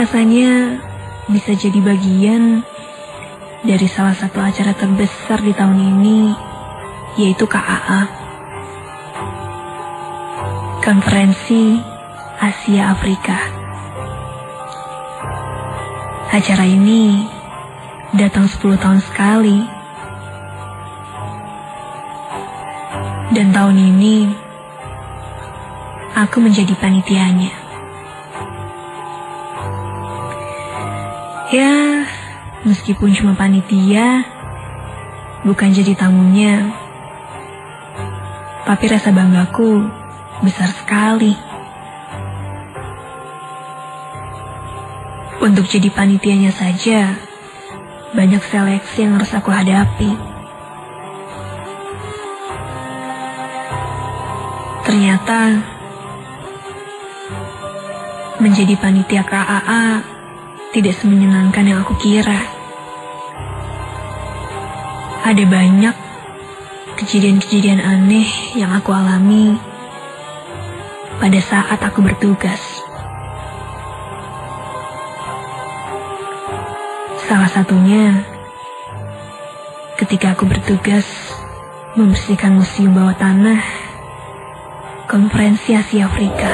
rasanya bisa jadi bagian dari salah satu acara terbesar di tahun ini, yaitu KAA, Konferensi Asia Afrika. Acara ini datang 10 tahun sekali. Dan tahun ini aku menjadi panitianya. Ya, meskipun cuma panitia, bukan jadi tamunya, tapi rasa banggaku besar sekali. Untuk jadi panitianya saja, banyak seleksi yang harus aku hadapi. Ternyata, menjadi panitia KAA tidak semenyenangkan yang aku kira. Ada banyak kejadian-kejadian aneh yang aku alami pada saat aku bertugas. Salah satunya ketika aku bertugas membersihkan museum bawah tanah Konferensi Asia Afrika.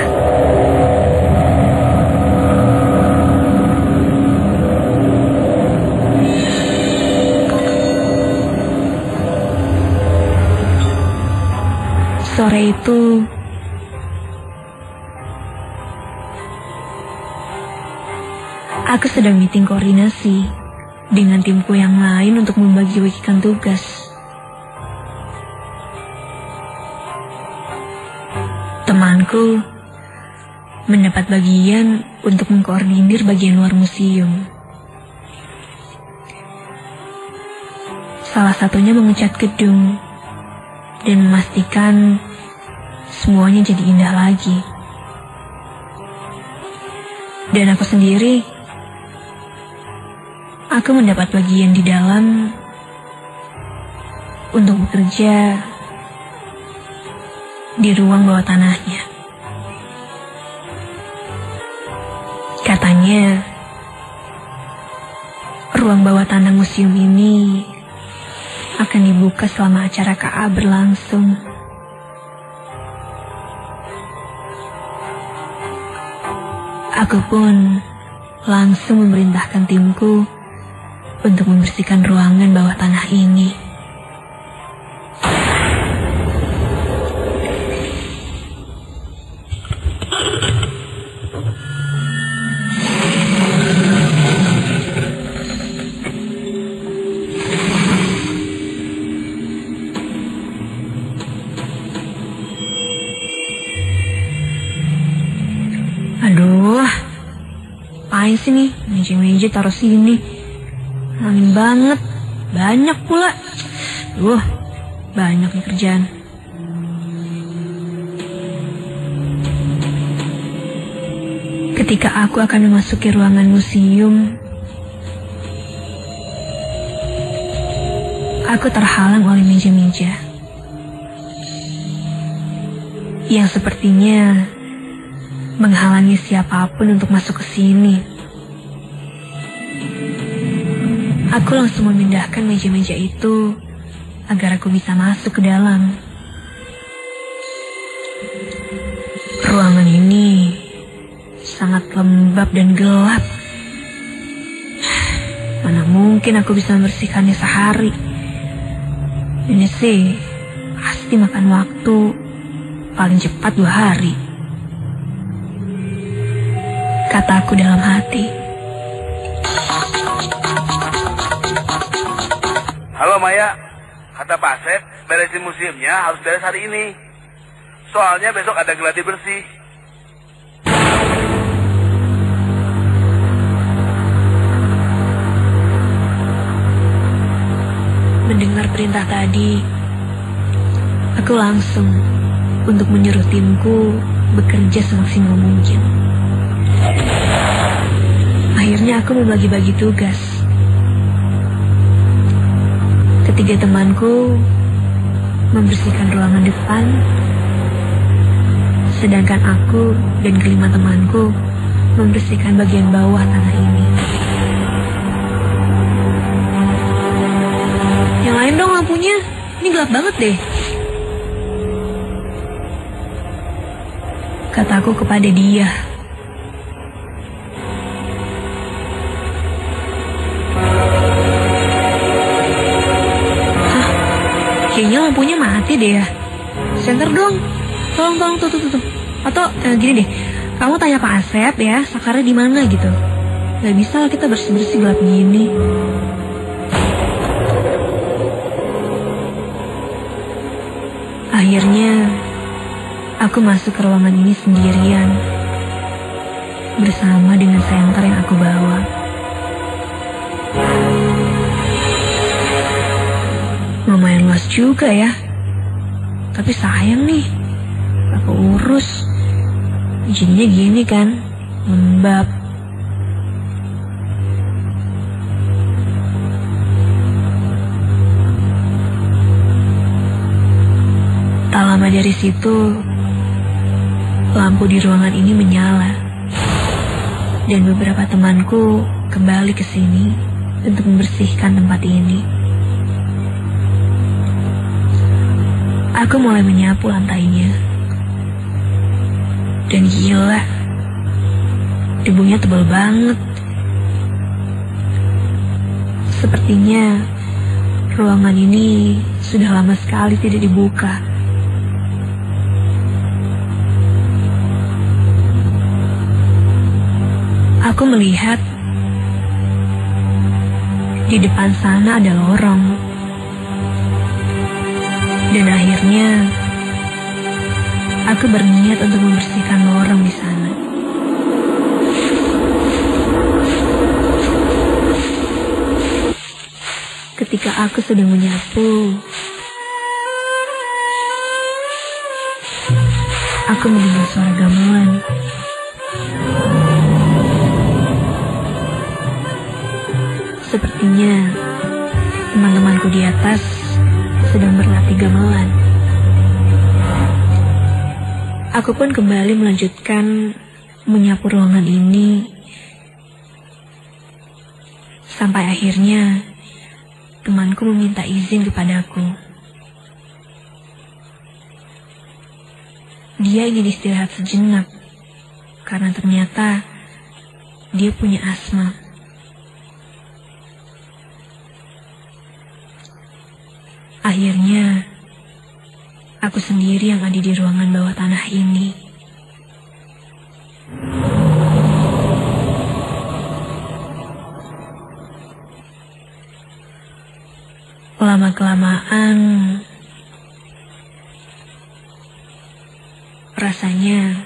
Sore itu, aku sedang meeting koordinasi dengan timku yang lain untuk membagi-bagikan tugas. Temanku mendapat bagian untuk mengkoordinir bagian luar museum. Salah satunya mengecat gedung dan memastikan semuanya jadi indah lagi. Dan aku sendiri, aku mendapat bagian di dalam untuk bekerja di ruang bawah tanahnya. Katanya, ruang bawah tanah museum ini akan dibuka selama acara KA berlangsung. Aku pun langsung memerintahkan timku untuk membersihkan ruangan bawah tanah ini. Aduh, apain sih nih meja-meja taruh sini? Angin banget, banyak pula. Banyak nih kerjaan. Ketika aku akan memasuki ruangan museum, aku terhalang oleh meja-meja yang sepertinya menghalangi siapapun untuk masuk ke sini. Aku langsung memindahkan meja-meja itu agar aku bisa masuk ke dalam. Ruangan ini sangat lembab dan gelap. Mana mungkin aku bisa membersihkannya sehari. Ini sih pasti makan waktu paling cepat 2 hari. Kataku dalam hati. Halo Maya, kata Pak Sep, beresin museumnya harus beres hari ini. Soalnya besok ada gladi bersih. Mendengar perintah tadi, aku langsung untuk menyuruh timku bekerja semaksimal mungkin. Akhirnya aku membagi-bagi tugas. Ketiga temanku membersihkan ruangan depan, sedangkan aku dan kelima temanku membersihkan bagian bawah tanah ini. Yang lain dong lampunya, ini gelap banget deh. Kataku kepada dia. Hah? Kayaknya lampunya mati deh ya. Senter dong. Tolong, tuh. Atau gini deh, kamu tanya Pak Asep ya, sakarnya di mana gitu. Gak bisa lah kita bersih-bersih gelap gini. Akhirnya, aku masuk ke ruangan ini sendirian, bersama dengan senter yang aku bawa. Lumayan luas juga ya. Tapi sayang nih, aku urus. Jadinya gini kan, lembab. Tak lama dari situ, lampu di ruangan ini menyala. Dan beberapa temanku kembali ke sini untuk membersihkan tempat ini. Aku mulai menyapu lantainya. Dan gila, debunya tebal banget. Sepertinya ruangan ini sudah lama sekali tidak dibuka. Aku melihat di depan sana ada lorong. Dan akhirnya aku berniat untuk membersihkan lorong di sana. Ketika aku sedang menyapu, aku mendengar suara gamelan. Sepertinya teman-temanku di atas sedang berlatih gamelan. Aku pun kembali melanjutkan menyapu ruangan ini sampai akhirnya temanku meminta izin kepadaku. Dia ingin istirahat sejenak karena ternyata dia punya asma. Akhirnya, aku sendiri yang ada di ruangan bawah tanah ini. Lama-kelamaan, rasanya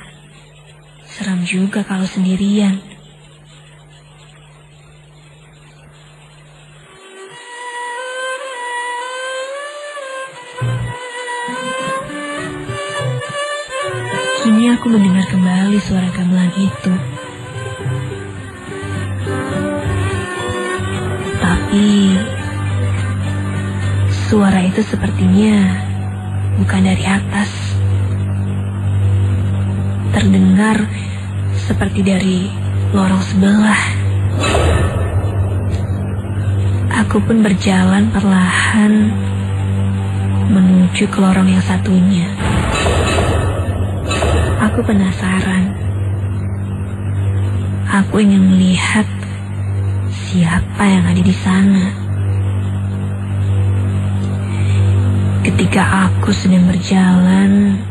seram juga kalau sendirian. Kini aku mendengar kembali suara gamelan itu. Tapi suara itu sepertinya bukan dari atas. Terdengar seperti dari lorong sebelah. Aku pun berjalan perlahan menuju ke lorong yang satunya. Aku penasaran. Aku ingin melihat siapa yang ada di sana. Ketika aku sedang berjalan,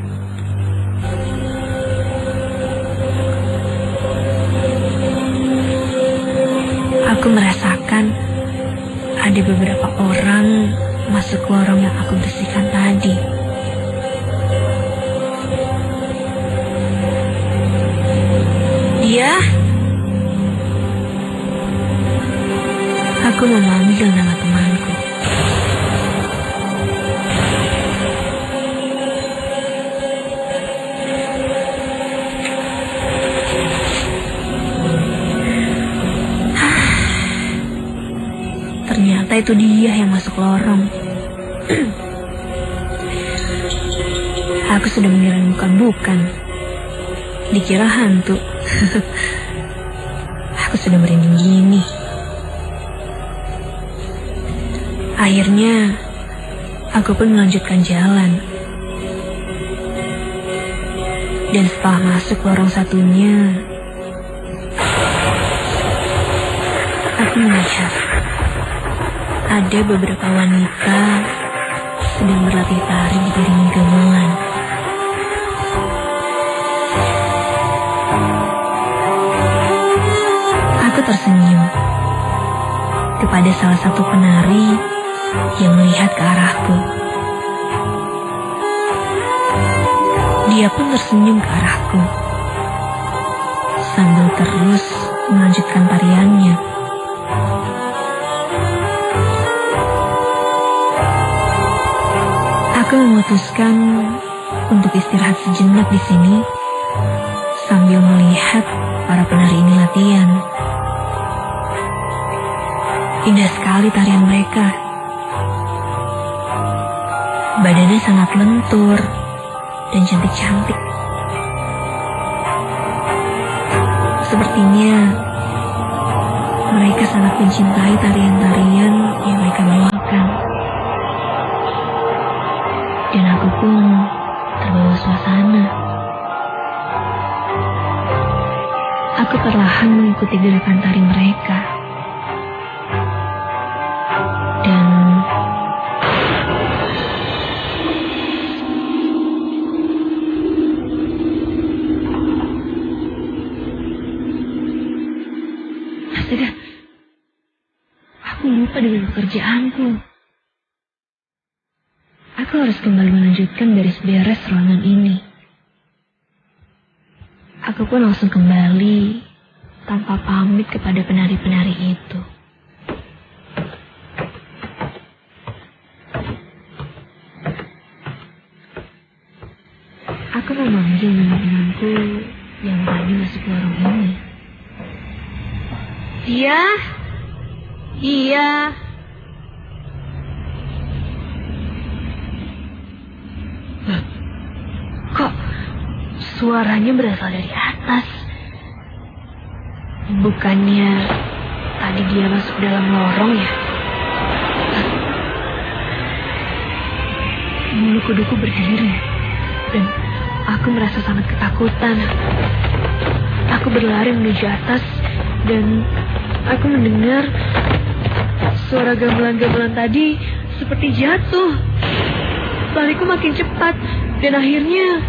aku merasakan ada beberapa orang masuk ke lorong yang aku bersihkan tadi. Dia, aku memanggil nama temanku. Ternyata itu dia yang masuk lorong. Aku sudah mengira bukan. Dikira hantu. Aku sudah merinding gini. Akhirnya, aku pun melanjutkan jalan. Dan setelah masuk lorong satunya, aku melihat ada beberapa wanita sedang berlatih tari di piring gamelan. Aku tersenyum kepada salah satu penari yang melihat ke arahku. Dia pun tersenyum ke arahku sambil terus melanjutkan tariannya. Aku memutuskan untuk istirahat sejenak di sini sambil melihat para penari ini latihan. Indah sekali tarian mereka. Badannya sangat lentur dan cantik-cantik. Sepertinya mereka sangat mencintai tarian-tarian yang mereka bawakan. Dan aku pun terbawa suasana. Aku perlahan mengikuti gerakan tari mereka. Dan astaga, aku lupa dengan pekerjaanku. Aku harus kembali melanjutkan beres-beres ruangan ini. Aku pun langsung kembali tanpa pamit kepada penari-penari itu. Aku memanggil teman-temanku yang tadi masuk lorong ini. Iya. Kok suaranya berasal dari atas? Bukannya tadi dia masuk dalam lorong ya? Bulu kuduku berdiri dan aku merasa sangat ketakutan. Aku berlari menuju atas dan aku mendengar suara gamelan-gamelan tadi seperti jatuh. Lariku makin cepat dan akhirnya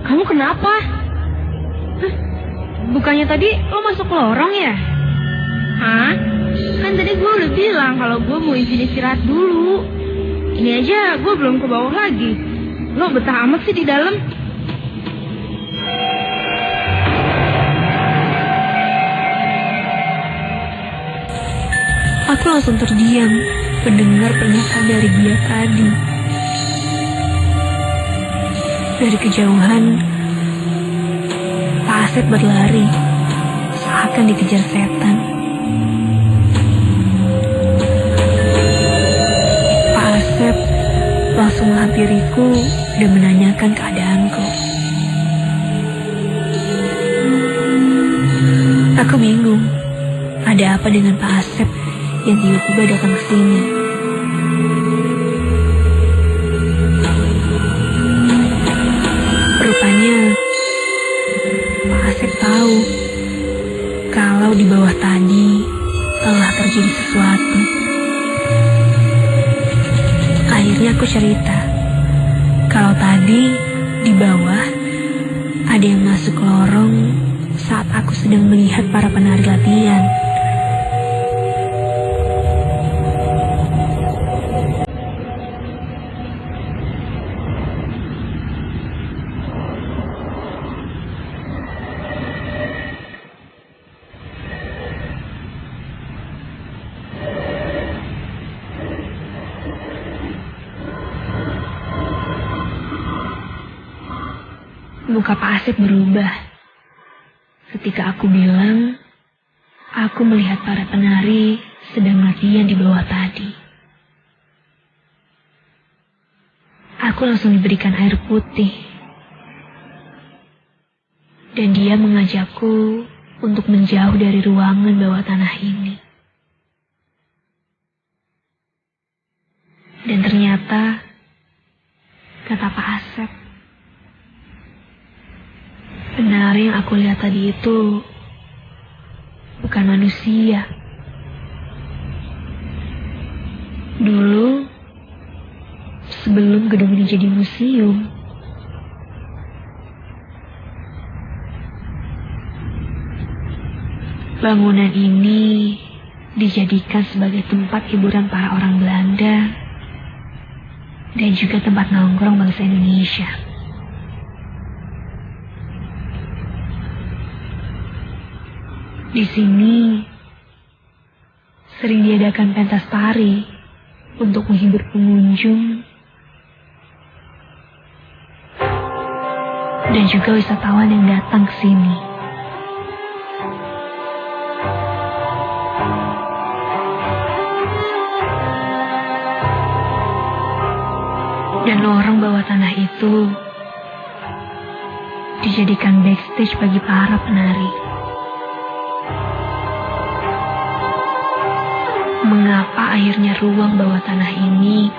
kamu kenapa? Bukannya tadi lo masuk lorong ya? Hah? Kan tadi gue udah bilang kalau gue mau izin istirahat dulu. Ini aja gue belum ke bawah lagi. Lo betah amat sih di dalam. aku langsung terdiam mendengar pernyataan dari dia tadi. Dari kejauhan, Pak Asep berlari seakan dikejar setan. Pak Asep langsung menghampiriku dan menanyakan keadaanku. Aku bingung, ada apa dengan Pak Asep yang tiba-tiba datang ke sini. Rupanya Pak Asep tahu kalau di bawah tadi telah terjadi sesuatu. Akhirnya aku cerita kalau tadi di bawah ada yang masuk lorong saat aku sedang melihat para penari latihan. Muka Pak Asep berubah ketika aku bilang aku melihat para penari sedang latihan di bawah tadi. Aku langsung diberikan air putih. Dan dia mengajakku untuk menjauh dari ruangan bawah tanah ini. Dan ternyata, kata Pak Asep, penari yang aku lihat tadi itu bukan manusia. Dulu, sebelum gedung ini jadi museum, bangunan ini dijadikan sebagai tempat hiburan para orang Belanda dan juga tempat nongkrong bangsa Indonesia. Di sini sering diadakan pentas tari untuk menghibur pengunjung dan juga wisatawan yang datang ke sini. Dan lorong bawah tanah itu dijadikan backstage bagi para penari. Mengapa akhirnya ruang bawah tanah ini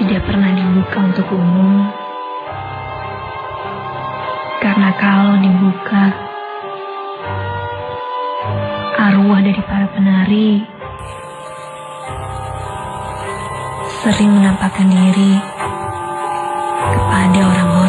tidak pernah dibuka untuk umum? Karena kalau dibuka, arwah dari para penari sering menampakkan diri kepada orang-orang